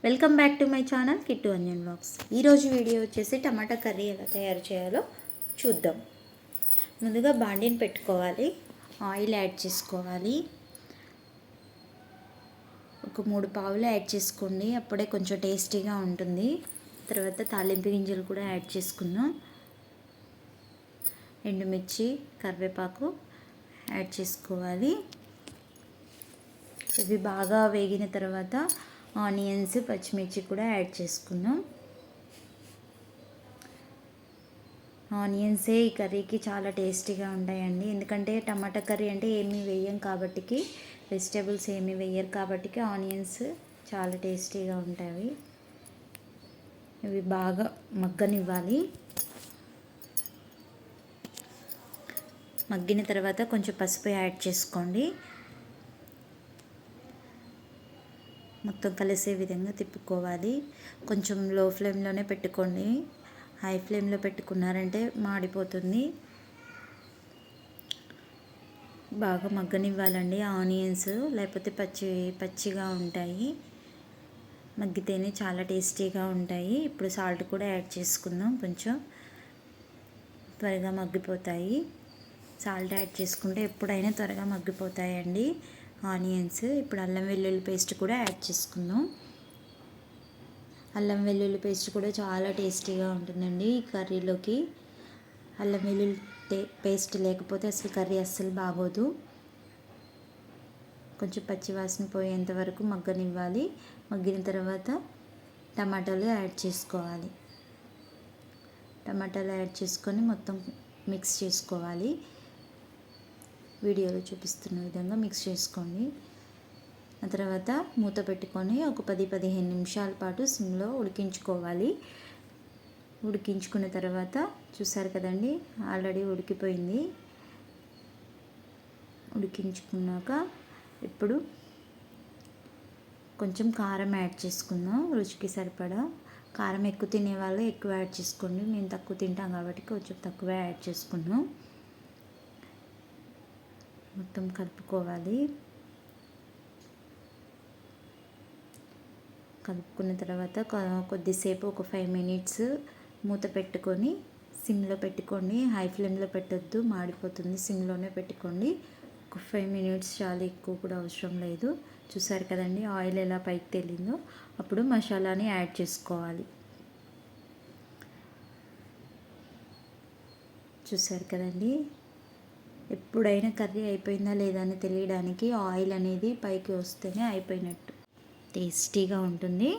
Welcome back to my channel Kittu Anyan vlogs. ఈరోజు video వచ్చేసి tomato curry ఎలా తయారు చేయాలో చూద్దాం. ముందుగా బాండీని పెట్టుకోవాలి, ఆయిల్ యాడ్ చేసుకోవాలి. ఒక 3 పావులు యాడ్ చేసుకోండి, అప్పుడే కొంచెం టేస్టీగా ఉంటుంది. తర్వాత తాలింపు గింజలు కూడా యాడ్ చేసుకుందాం. ఎండుమిర్చి, కరివేపాకు యాడ్ చేసుకోవాలి. ఇవి బాగా వేగిన తర్వాత ఆనియన్స్, పచ్చిమిర్చి కూడా యాడ్ చేసుకుందాం. ఆనియన్సే ఈ కర్రీకి చాలా టేస్టీగా ఉంటాయండి. ఎందుకంటే టమాటా కర్రీ అంటే ఏమీ వేయం కాబట్టి, వెజిటేబుల్స్ ఏమీ వేయరు కాబట్టి ఆనియన్స్ చాలా టేస్టీగా ఉంటాయి. ఇవి బాగా మగ్గనివ్వాలి. మగ్గిన తర్వాత కొంచెం పసుపు యాడ్ చేసుకోండి. మొత్తం కలిసే విధంగా తిప్పుకోవాలి. కొంచెం లో ఫ్లేమ్లోనే పెట్టుకోండి, హై ఫ్లేమ్లో పెట్టుకున్నారంటే మాడిపోతుంది. బాగా మగ్గనివ్వాలండి ఆనియన్స్, లేకపోతే పచ్చిగా ఉంటాయి. మగ్గితేనే చాలా టేస్టీగా ఉంటాయి. ఇప్పుడు సాల్ట్ కూడా యాడ్ చేసుకుందాం, కొంచెం త్వరగా మగ్గిపోతాయి. సాల్ట్ యాడ్ చేసుకుంటే ఎప్పుడైనా త్వరగా మగ్గిపోతాయండి ఆనియన్స్. ఇప్పుడు అల్లం వెల్లుల్లి పేస్ట్ కూడా యాడ్ చేసుకుందాం. అల్లం వెల్లుల్లి పేస్ట్ కూడా చాలా టేస్టీగా ఉంటుందండి ఈ కర్రీలోకి. అల్లం వెల్లుల్లి పేస్ట్ లేకపోతే అసలు కర్రీ అస్సలు బాగోదు. కొంచెం పచ్చివాసన పోయేంత వరకు మగ్గనివ్వాలి. మగ్గిన తర్వాత టమాటాలు యాడ్ చేసుకోవాలి. టమాటాలు యాడ్ చేసుకొని మొత్తం మిక్స్ చేసుకోవాలి. వీడియోలో చూపిస్తున్న విధంగా మిక్స్ చేసుకోండి. ఆ తర్వాత మూత పెట్టుకొని ఒక 10-15 నిమిషాల పాటు సిమ్లో ఉడికించుకోవాలి. ఉడికించుకున్న తర్వాత చూసారు కదండి, ఆల్రెడీ ఉడికిపోయింది. ఉడికించుకున్నాక ఇప్పుడు కొంచెం కారం యాడ్ చేసుకుందాం, రుచికి సరిపడా. కారం ఎక్కువ తినేవాళ్ళు ఎక్కువ యాడ్ చేసుకోండి, మేము తక్కువ తింటాం కాబట్టి కొంచెం తక్కువ యాడ్ చేసుకున్నాం. మొత్తం కలుపుకోవాలి. కలుపుకున్న తర్వాత కొద్దిసేపు ఒక 5 మినిట్స్ మూత పెట్టుకొని సిమ్లో పెట్టుకోండి. హై ఫ్లేమ్లో పెట్టొద్దు, మాడిపోతుంది. సిమ్లోనే పెట్టుకోండి. ఒక 5 మినిట్స్ చాలా, ఎక్కువ కూడా అవసరం లేదు. చూసారు కదండి ఆయిల్ ఎలా పైకి తేలిందో. అప్పుడు మసాలాని యాడ్ చేసుకోవాలి. చూసారు కదండి, ఎప్పుడైనా కర్రీ అయిపోయిందా లేదా అని తెలియడానికి ఆయిల్ అనేది పైకి వస్తేనే అయిపోయినట్టు. టేస్టీగా ఉంటుంది.